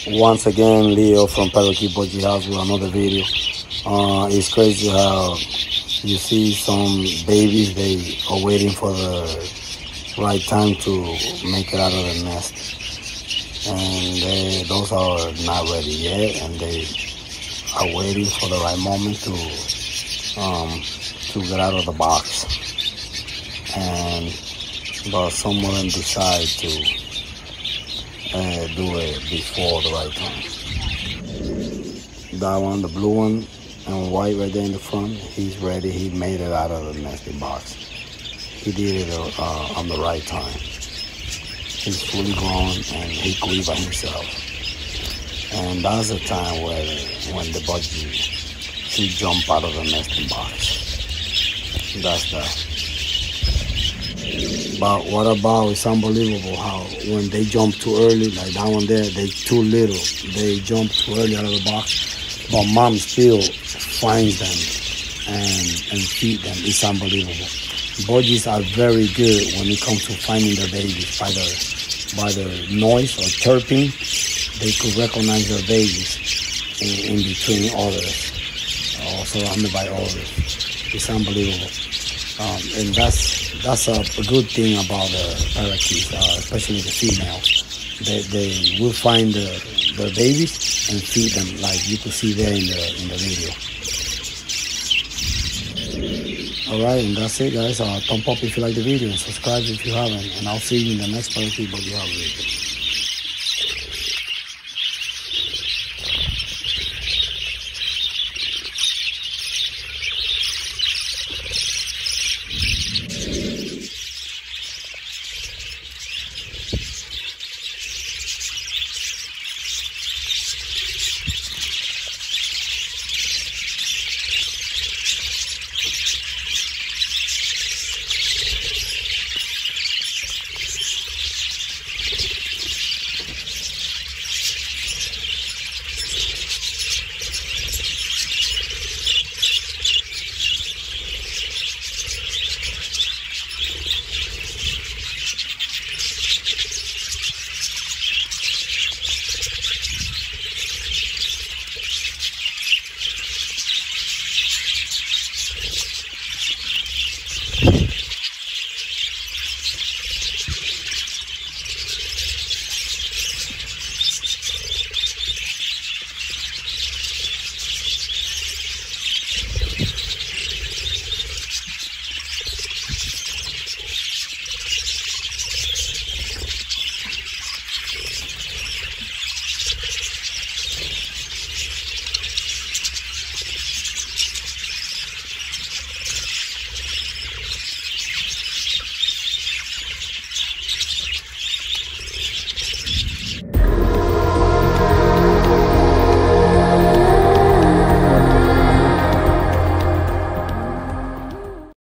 Once again, Leo from Parakeet Budgie House with another video. It's crazy how you see some babies, they are waiting for the right time to make it out of the nest. And those are not ready yet, and they are waiting for the right moment to get out of the box. But some of them decide to do it before the right time. That one, the blue one and white right there in the front, he's ready. He made it out of the nesting box. He did it on the right time. He's fully grown and he could eat by himself. And that's the time when the budgie should jump out of the nesting box. That's that. But what about, it's unbelievable how when they jump too early, like that one there, they too little. They jump too early out of the box, but mom still finds them and feed them. It's unbelievable. Budgies are very good when it comes to finding their babies by their noise or chirping. They could recognize their babies in between others, or surrounded by others. It's unbelievable. And that's a good thing about the parakeets, especially the females. They will find their babies and feed them, like you could see there in the video. All right, and that's it, guys. Thumb up if you like the video and subscribe if you haven't. And I'll see you in the next Parakeet Budgie House video.